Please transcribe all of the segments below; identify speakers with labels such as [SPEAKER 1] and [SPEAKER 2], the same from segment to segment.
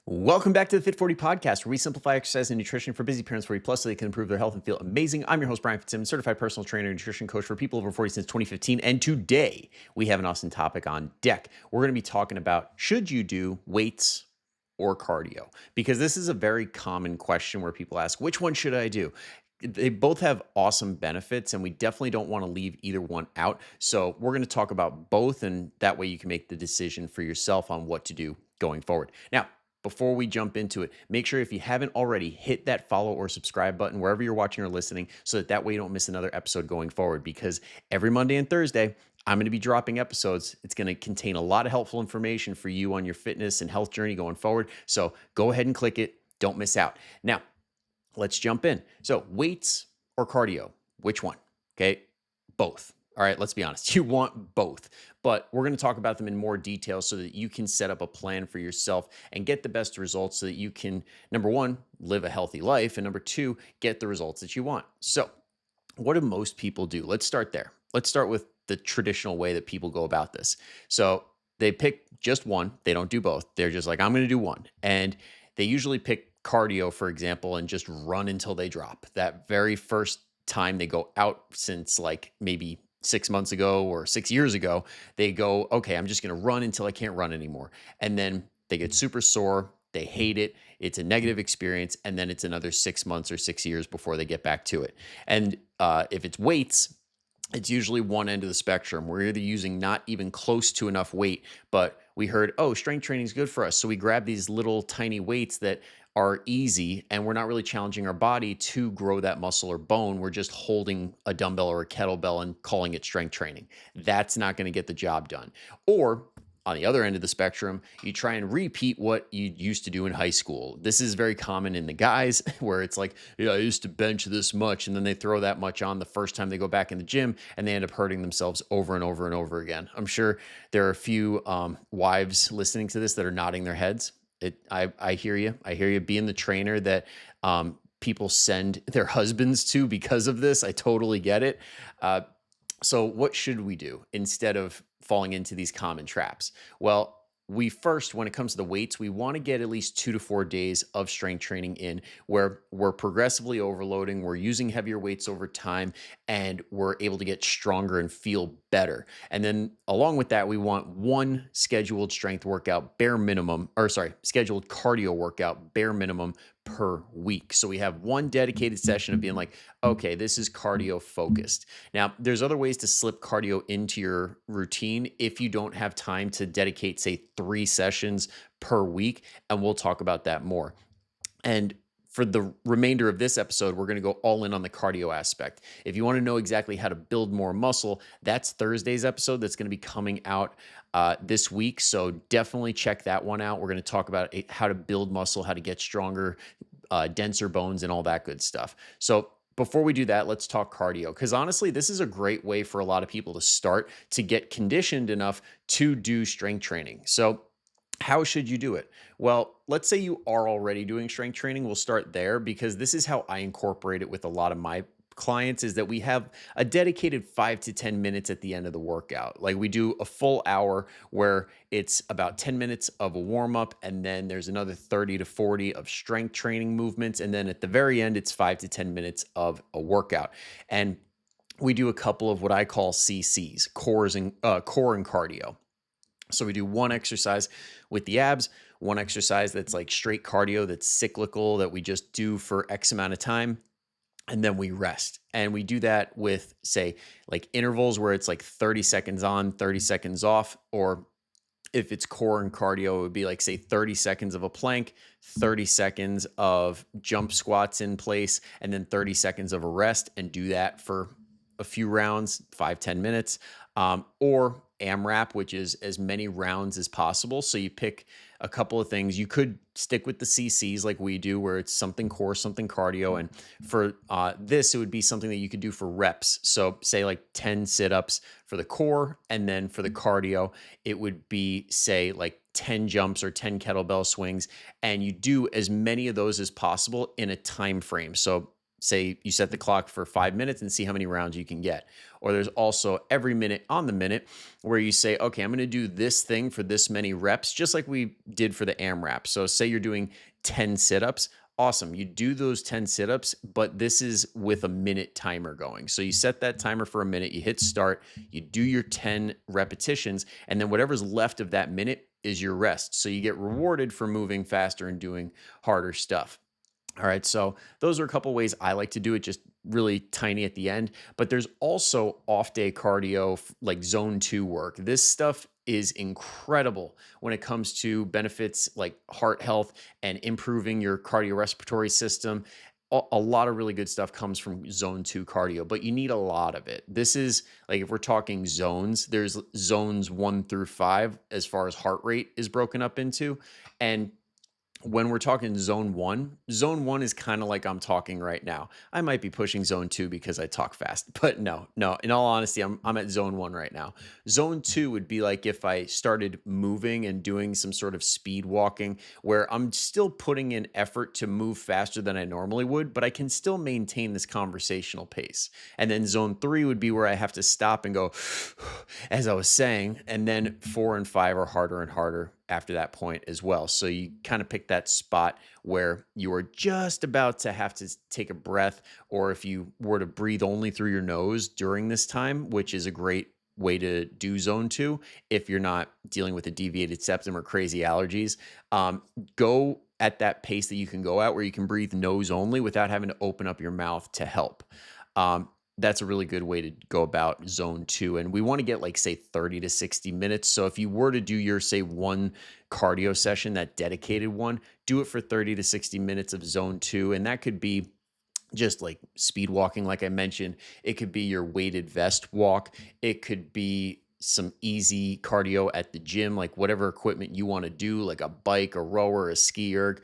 [SPEAKER 1] Welcome back to the Fit 40 podcast, where we simplify exercise and nutrition for busy parents 40 plus so they can improve their health and feel amazing. I'm your host, Brian Fitzsimmons, certified personal trainer and nutrition coach for people over 40 since 2015. And today we have an awesome topic on deck. We're going to be talking about, should you do weights or cardio? Because this is a very common question where people ask, which one should I do? They both have awesome benefits, and we definitely don't want to leave either one out. So we're going to talk about both, and that way you can make the decision for yourself on what to do going forward. Now, before we jump into it, make sure if you haven't already, hit that follow or subscribe button wherever you're watching or listening, so that way you don't miss another episode going forward. Because every Monday and Thursday, I'm going to be dropping episodes. It's going to contain a lot of helpful information for you on your fitness and health journey going forward. So go ahead and click it. Don't miss out. Now, let's jump in. So weights or cardio, which one? Okay, both. All right, let's be honest. You want both, but we're going to talk about them in more detail so that you can set up a plan for yourself and get the best results so that you can, number one, live a healthy life, and number two, get the results that you want. So what do most people do? Let's start there. Let's start with the traditional way that people go about this. So they pick just one. They don't do both. They're just like, I'm going to do one. And they usually pick cardio, for example, and just run until they drop. That very first time they go out, since like maybe 6 months ago or 6 years ago, they go, okay, I'm just going to run until I can't run anymore. And then they get super sore. They hate it. It's a negative experience. And then it's another 6 months or 6 years before they get back to it. And if it's weights, it's usually one end of the spectrum. We're either using not even close to enough weight, but we heard, oh, strength training is good for us. So we grab these little tiny weights that are easy, and we're not really challenging our body to grow that muscle or bone. We're just holding a dumbbell or a kettlebell and calling it strength training. That's not going to get the job done. Or on the other end of the spectrum, you try and repeat what you used to do in high school. This is very common in the guys where it's like, yeah, I used to bench this much. And then they throw that much on the first time they go back in the gym, and they end up hurting themselves over and over and over again. I'm sure there are a few wives listening to this that are nodding their heads. I hear you. I hear you. Being the trainer that people send their husbands to because of this, I totally get it. So what should we do instead of falling into these common traps? Well, we first, when it comes to the weights, we want to get at least 2 to 4 days of strength training in, where we're progressively overloading, we're using heavier weights over time, and we're able to get stronger and feel better. And then along with that, we want one scheduled strength workout, bare minimum, or sorry, scheduled cardio workout, bare minimum per week. So we have one dedicated session of being like, okay, this is cardio focused. Now, there's other ways to slip cardio into your routine if you don't have time to dedicate, say, 3 sessions per week. And we'll talk about that more. And for the remainder of this episode, we're going to go all in on the cardio aspect. If you want to know exactly how to build more muscle, that's Thursday's episode that's going to be coming out this week. So definitely check that one out. We're going to talk about how to build muscle, how to get stronger, denser bones, and all that good stuff. So before we do that, let's talk cardio, because honestly, this is a great way for a lot of people to start to get conditioned enough to do strength training. So how should you do it? Well, let's say you are already doing strength training. We'll start there, because this is how I incorporate it with a lot of my clients, is that we have a dedicated 5 to 10 minutes at the end of the workout. Like, we do a full hour where it's about 10 minutes of a warm up, and then there's another 30 to 40 of strength training movements. And then at the very end, it's 5 to 10 minutes of a workout. And we do a couple of what I call CCs, core and cardio. So we do one exercise with the abs, one exercise that's like straight cardio, that's cyclical, that we just do for X amount of time, and then we rest. And we do that with, say, like intervals where it's like 30 seconds on, 30 seconds off. Or if it's core and cardio, it would be like, say, 30 seconds of a plank, 30 seconds of jump squats in place, and then 30 seconds of a rest, and do that for a few rounds, 5 to 10 minutes. Or AMRAP, which is as many rounds as possible. So you pick a couple of things. You could stick with the CCs like we do, where it's something core, something cardio. And for this, it would be something that you could do for reps. So say like 10 sit-ups for the core, and then for the cardio, it would be, say, like 10 jumps or 10 kettlebell swings. And you do as many of those as possible in a time frame. So say you set the clock for 5 minutes and see how many rounds you can get. Or there's also every minute on the minute where you say, okay, I'm going to do this thing for this many reps, just like we did for the AMRAP. So say you're doing 10 sit-ups. Awesome. You do those 10 sit-ups, but this is with a minute timer going. So you set that timer for a minute, you hit start, you do your 10 repetitions, and then whatever's left of that minute is your rest. So you get rewarded for moving faster and doing harder stuff. All right, so those are a couple ways I like to do it, just really tiny at the end. But there's also off day cardio, like zone two work. This stuff is incredible when it comes to benefits like heart health and improving your cardiorespiratory system. A lot of really good stuff comes from zone two cardio, but you need a lot of it. This is like, if we're talking zones, there's zones 1 through 5 as far as heart rate is broken up into. And when we're talking zone one is kind of like I'm talking right now. I might be pushing zone two because I talk fast, but no, no. In all honesty, I'm at zone one right now. Zone two would be like if I started moving and doing some sort of speed walking where I'm still putting in effort to move faster than I normally would, but I can still maintain this conversational pace. And then zone three would be where I have to stop and go, as I was saying, and then 4 and 5 are harder and harder after that point as well. So you kind of pick that spot where you are just about to have to take a breath, or if you were to breathe only through your nose during this time, which is a great way to do zone two if you're not dealing with a deviated septum or crazy allergies. Go at that pace that you can go at where you can breathe nose only without having to open up your mouth to help. That's a really good way to go about zone two. And we want to get like, say, 30 to 60 minutes. So if you were to do your, say, one cardio session, that dedicated one, do it for 30 to 60 minutes of zone two. And that could be just like speed walking, like I mentioned. It could be your weighted vest walk. It could be some easy cardio at the gym, like whatever equipment you want to do, like a bike, a rower, a ski erg,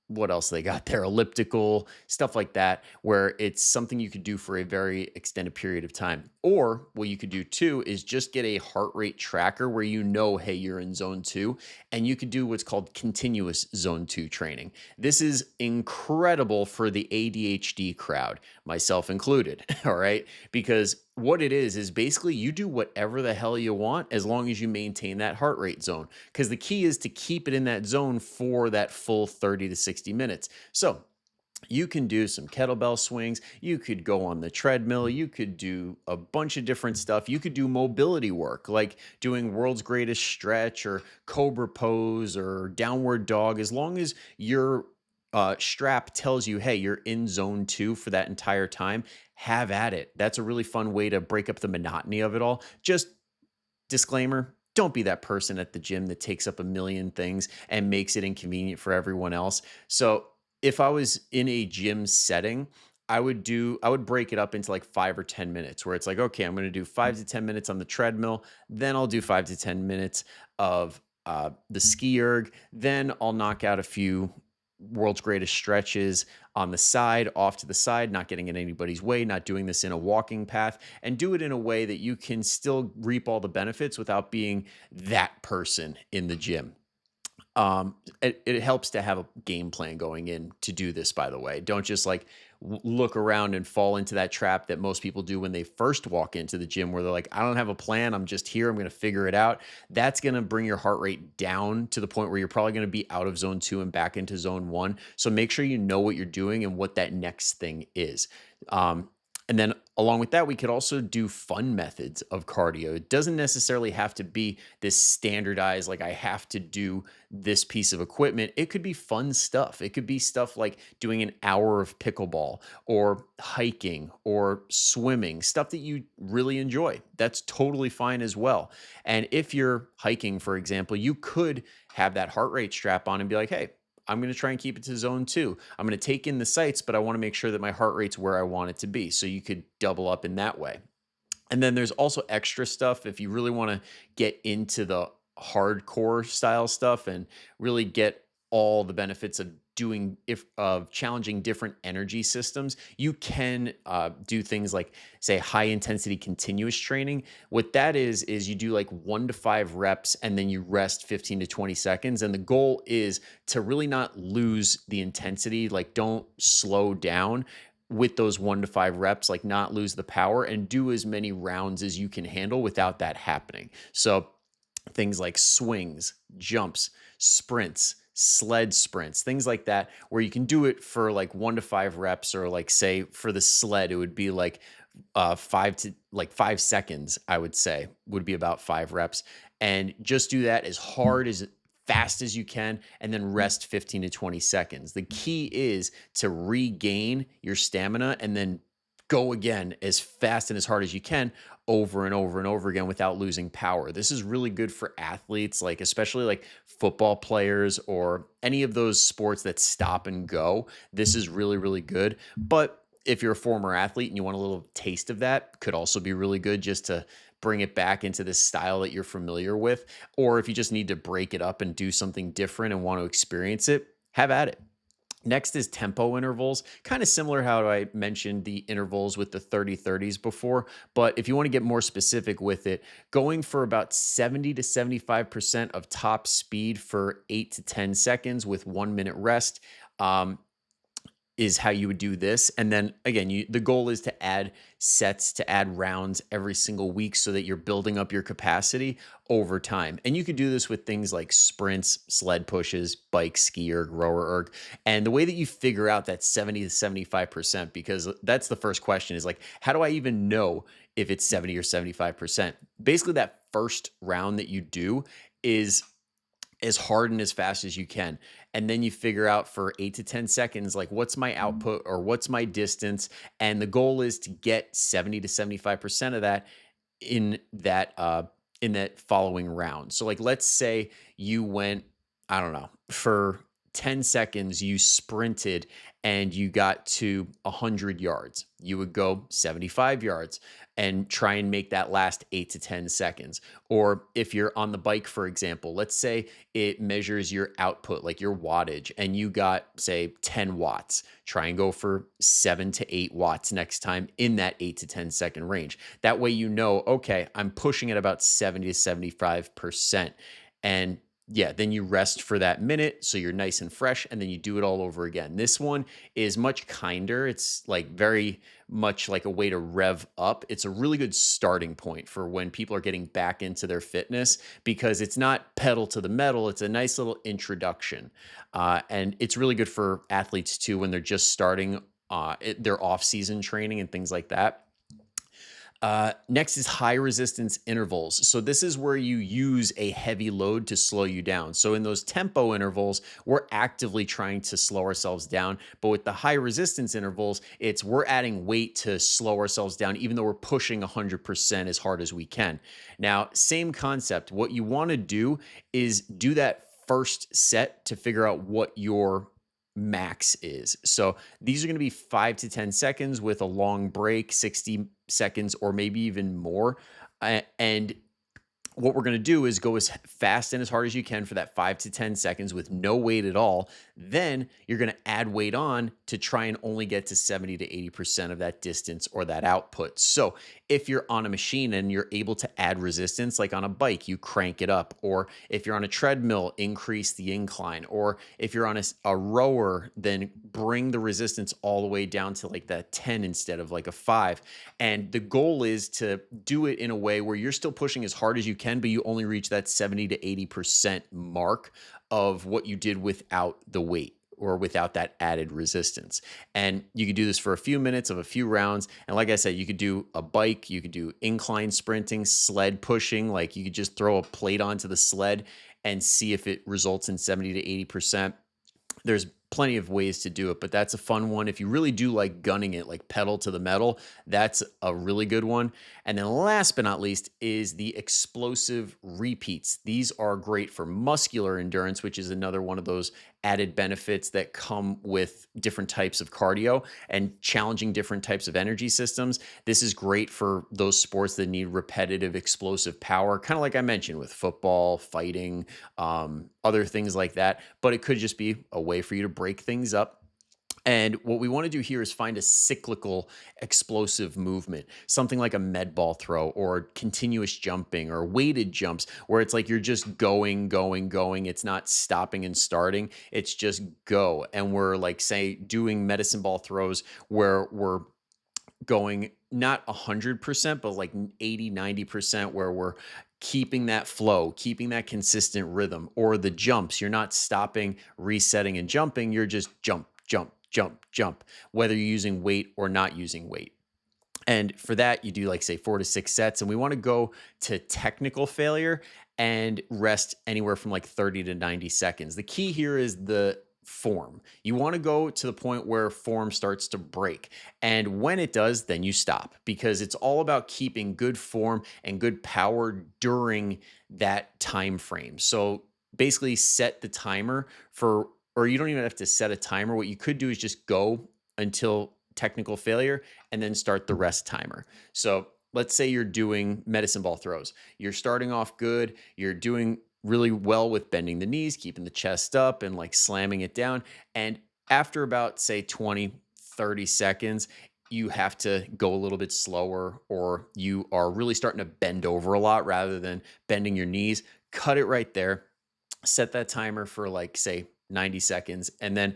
[SPEAKER 1] what else they got there, elliptical, stuff like that, where it's something you could do for a very extended period of time. Or what you could do too is just get a heart rate tracker where you know, hey, you're in zone two, and you could do what's called continuous zone two training. This is incredible for the ADHD crowd, myself included, all right? Because what it is basically you do whatever the hell you want as long as you maintain that heart rate zone. Because the key is to keep it in that zone for that full 30 to 60 minutes. So you can do some kettlebell swings. You could go on the treadmill. You could do a bunch of different stuff. You could do mobility work, like doing world's greatest stretch or cobra pose or downward dog. As long as your strap tells you, hey, you're in zone two for that entire time, have at it. That's a really fun way to break up the monotony of it all. Just disclaimer, don't be that person at the gym that takes up a million things and makes it inconvenient for everyone else. So if I was in a gym setting, I would break it up into like 5 or 10 minutes where it's like, okay, I'm going to do 5 to 10 minutes on the treadmill. Then I'll do 5 to 10 minutes of the ski erg. Then I'll knock out a few world's greatest stretches on the side, off to the side, not getting in anybody's way, not doing this in a walking path, and do it in a way that you can still reap all the benefits without being that person in the gym. It helps to have a game plan going in to do this, by the way. Don't just like look around and fall into that trap that most people do when they first walk into the gym where they're like, I don't have a plan. I'm just here. I'm going to figure it out. That's going to bring your heart rate down to the point where you're probably going to be out of zone two and back into zone one. So make sure you know what you're doing and what that next thing is. And then along with that, we could also do fun methods of cardio. It doesn't necessarily have to be this standardized, like I have to do this piece of equipment. It could be fun stuff. It could be stuff like doing an hour of pickleball or hiking or swimming, stuff that you really enjoy. That's totally fine as well. And if you're hiking, for example, you could have that heart rate strap on and be like, hey, I'm going to try and keep it to zone two. I'm going to take in the sights, but I want to make sure that my heart rate's where I want it to be. So you could double up in that way. And then there's also extra stuff if you really want to get into the hardcore style stuff and really get all the benefits of challenging different energy systems, you can do things like, say, high intensity continuous training. What that is you do like 1 to 5 reps and then you rest 15 to 20 seconds. And the goal is to really not lose the intensity, like don't slow down with those 1 to 5 reps, like not lose the power, and do as many rounds as you can handle without that happening. So things like swings, jumps, sprints, sled sprints, things like that, where you can do it for like 1 to 5 reps, or like say for the sled, it would be like 5 seconds, I would say would be about 5 reps. And just do that as hard as fast as you can, and then rest 15 to 20 seconds. The key is to regain your stamina and then go again as fast and as hard as you can over and over and over again without losing power. This is really good for athletes, like especially like football players or any of those sports that stop and go. This is really, really good. But if you're a former athlete and you want a little taste of that, could also be really good just to bring it back into this style that you're familiar with. Or if you just need to break it up and do something different and want to experience it, have at it. Next is tempo intervals, kind of similar how I mentioned the intervals with the 30-30s before. But if you want to get more specific with it, going for about 70 to 75% of top speed for 8 to 10 seconds with 1 minute rest. Is how you would do this. And then again, the goal is to add sets, to add rounds every single week so that you're building up your capacity over time. And you could do this with things like sprints, sled pushes, bike, ski erg, rower erg. And the way that you figure out that 70 to 75%, because that's the first question, is like, how do I even know if it's 70 or 75%? Basically, that first round that you do is as hard and as fast as you can. And then you figure out for 8 to 10 seconds, like what's my output or what's my distance. And the goal is to get 70 to 75% of that in that following round. So like, let's say you went, I don't know, for 10 seconds, you sprinted and you got to 100 yards. You would go 75 yards and try and make that last 8 to 10 seconds. Or if you're on the bike, for example, let's say it measures your output, like your wattage, and you got, say, 10 watts. Try and go for 7 to 8 watts next time in that 8 to 10 second range. That way, you know, okay, I'm pushing at about 70 to 75%. And yeah, then you rest for that minute so you're nice and fresh, and then you do it all over again. This one is much kinder. It's like very much like a way to rev up. It's a really good starting point for when people are getting back into their fitness, because it's not pedal to the metal. It's a nice little introduction. And it's really good for athletes too when they're just starting their off-season training and things like that. Next is high resistance intervals. So this is where you use a heavy load to slow you down. So in those tempo intervals, we're actively trying to slow ourselves down. But with the high resistance intervals, we're adding weight to slow ourselves down, even though we're pushing 100% as hard as we can. Now, same concept. What you want to do is do that first set to figure out what your max is. So these are going to be 5 to 10 seconds with a long break, 60 seconds, or maybe even more. And what we're going to do is go as fast and as hard as you can for that 5 to 10 seconds with no weight at all. Then you're going to add weight on to try and only get to 70 to 80% of that distance or that output. So if you're on a machine and you're able to add resistance, like on a bike, you crank it up. Or if you're on a treadmill, increase the incline. Or if you're on a rower, then bring the resistance all the way down to like that 10 instead of like a 5. And the goal is to do it in a way where you're still pushing as hard as you can, but you only reach that 70 to 80% mark of what you did without the weight or without that added resistance. And you could do this for a few minutes of a few rounds. And like I said, you could do a bike, you could do incline sprinting, sled pushing, like you could just throw a plate onto the sled and see if it results in 70 to 80%. There's plenty of ways to do it, but that's a fun one. If you really do like gunning it, like pedal to the metal, that's a really good one. And then last but not least is the explosive repeats. These are great for muscular endurance, which is another one of those added benefits that come with different types of cardio and challenging different types of energy systems. This is great for those sports that need repetitive, explosive power, kind of like I mentioned with football, fighting, other things like that. But it could just be a way for you to break things up. And what we want to do here is find a cyclical explosive movement, something like a med ball throw or continuous jumping or weighted jumps, where it's like you're just going, going, going. It's not stopping and starting. It's just go. And we're like, say, doing medicine ball throws where we're going not 100%, but like 80, 90%, where we're keeping that flow, keeping that consistent rhythm. Or the jumps, you're not stopping, resetting, and jumping. You're just jump, jump, jump, jump, whether you're using weight or not using weight. And for that, you do like say 4 to 6 sets. And we want to go to technical failure and rest anywhere from like 30 to 90 seconds. The key here is the form. You want to go to the point where form starts to break. And when it does, then you stop, because it's all about keeping good form and good power during that time frame. So basically set the timer for, or you don't even have to set a timer. What you could do is just go until technical failure and then start the rest timer. So let's say you're doing medicine ball throws. You're starting off good. You're doing really well with bending the knees, keeping the chest up and like slamming it down. And after about say 20, 30 seconds, you have to go a little bit slower, or you are really starting to bend over a lot rather than bending your knees. Cut it right there. Set that timer for like say 90 seconds and then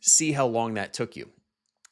[SPEAKER 1] see how long that took you,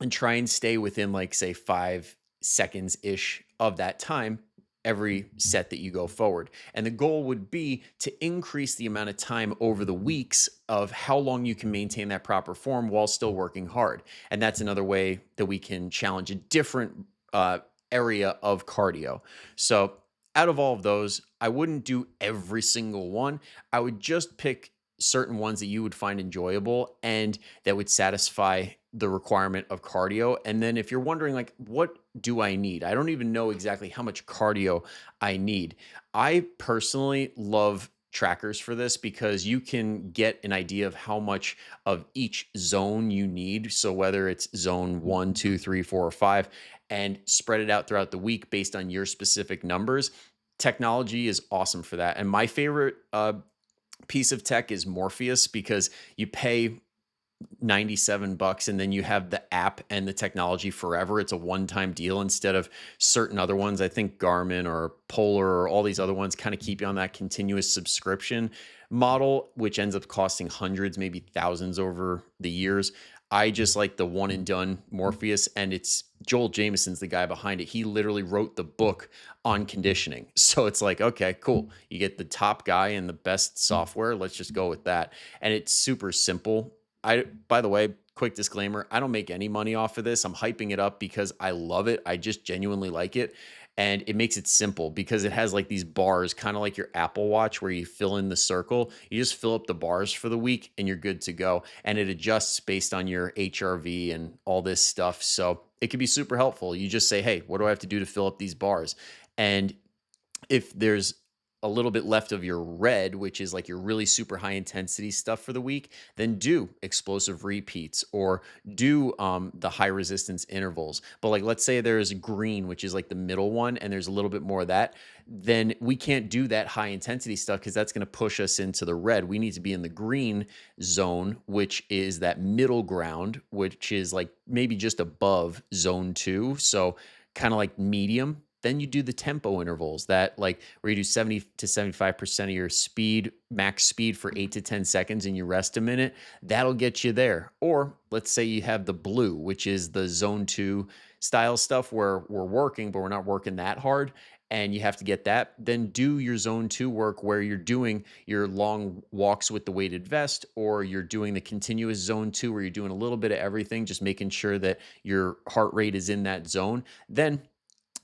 [SPEAKER 1] and try and stay within like say 5 seconds ish of that time every set that you go forward. And the goal would be to increase the amount of time over the weeks of how long you can maintain that proper form while still working hard. And that's another way that we can challenge a different area of cardio. So out of all of those, I wouldn't do every single one. I would just pick certain ones that you would find enjoyable and that would satisfy the requirement of cardio. And then if you're wondering like, what do I need? I don't even know exactly how much cardio I need. I personally love trackers for this because you can get an idea of how much of each zone you need. So whether it's zone 1, 2, 3, 4, or 5, and spread it out throughout the week based on your specific numbers. Technology is awesome for that. And my favorite piece of tech is Morpheus, because you pay $97 and then you have the app and the technology forever. It's a one-time deal instead of certain other ones. I think Garmin or Polar or all these other ones kind of keep you on that continuous subscription model, which ends up costing hundreds, maybe thousands over the years. I just like the one and done Morpheus, and it's Joel Jameson's the guy behind it. He literally wrote the book on conditioning. So it's like, okay, cool. You get the top guy and the best software. Let's just go with that. And it's super simple. By the way, quick disclaimer, I don't make any money off of this. I'm hyping it up because I love it. I just genuinely like it. And it makes it simple because it has like these bars, kind of like your Apple Watch, where you fill in the circle. You just fill up the bars for the week and you're good to go. And it adjusts based on your HRV and all this stuff. So it can be super helpful. You just say, hey, what do I have to do to fill up these bars? And if there's a little bit left of your red, which is like your really super high intensity stuff for the week, then do explosive repeats or do the high resistance intervals. But like, let's say there's green, which is like the middle one, and there's a little bit more of that, then we can't do that high intensity stuff because that's going to push us into the red. We need to be in the green zone, which is that middle ground, which is like maybe just above zone 2. So kind of like medium. Then you do the tempo intervals, that like where you do 70 to 75% of your speed, max speed for 8 to 10 seconds and you rest a minute. That'll get you there. Or let's say you have the blue, which is the zone 2 style stuff where we're working, but we're not working that hard. And you have to get that. Then do your zone 2 work where you're doing your long walks with the weighted vest, or you're doing the continuous zone 2 where you're doing a little bit of everything, just making sure that your heart rate is in that zone. Then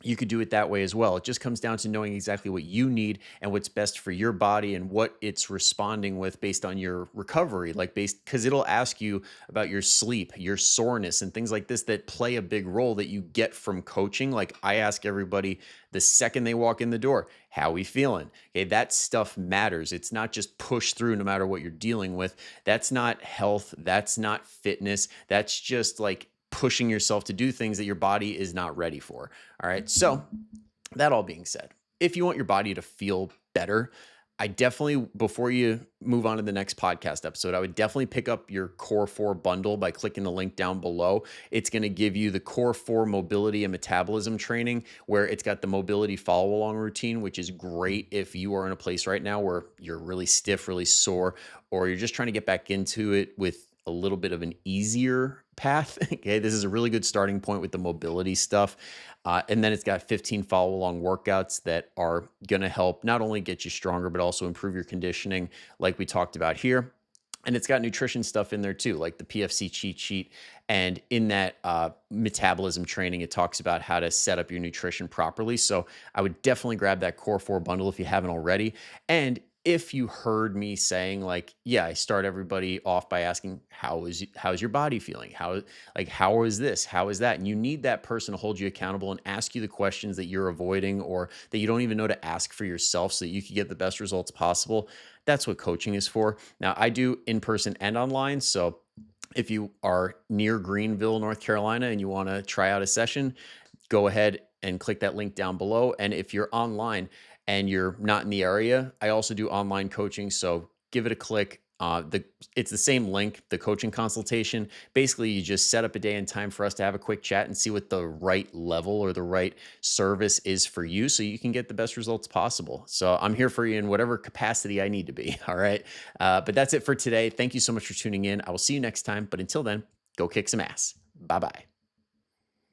[SPEAKER 1] you could do it that way as well. It just comes down to knowing exactly what you need and what's best for your body and what it's responding with based on your recovery. Like, based, because it'll ask you about your sleep, your soreness, and things like this that play a big role that you get from coaching. Like, I ask everybody the second they walk in the door, how we feeling? Okay, that stuff matters. It's not just push through no matter what you're dealing with. That's not health. That's not fitness. That's just like pushing yourself to do things that your body is not ready for. All right. So, that all being said, if you want your body to feel better, I definitely, before you move on to the next podcast episode, I would definitely pick up your Core 4 bundle by clicking the link down below. It's going to give you the Core 4 mobility and metabolism training, where it's got the mobility follow along routine, which is great if you are in a place right now where you're really stiff, really sore, or you're just trying to get back into it with a little bit of an easier path. Okay, this is a really good starting point with the mobility stuff. And then it's got 15 follow along workouts that are going to help not only get you stronger, but also improve your conditioning, like we talked about here. And it's got nutrition stuff in there too, like the PFC cheat sheet. And in that metabolism training, it talks about how to set up your nutrition properly. So I would definitely grab that Core 4 bundle if you haven't already. And if you heard me saying, like, yeah, I start everybody off by asking, how's your body feeling? How is this? How is that? And you need that person to hold you accountable and ask you the questions that you're avoiding or that you don't even know to ask for yourself so that you can get the best results possible. That's what coaching is for. Now, I do in person and online. So if you are near Greenville, North Carolina, and you want to try out a session, go ahead and click that link down below. And if you're online and you're not in the area, I also do online coaching. So give it a click. It's the same link, the coaching consultation. Basically, you just set up a day and time for us to have a quick chat and see what the right level or the right service is for you so you can get the best results possible. So I'm here for you in whatever capacity I need to be. All right. But that's it for today. Thank you so much for tuning in. I will see you next time. But until then, go kick some ass. Bye-bye.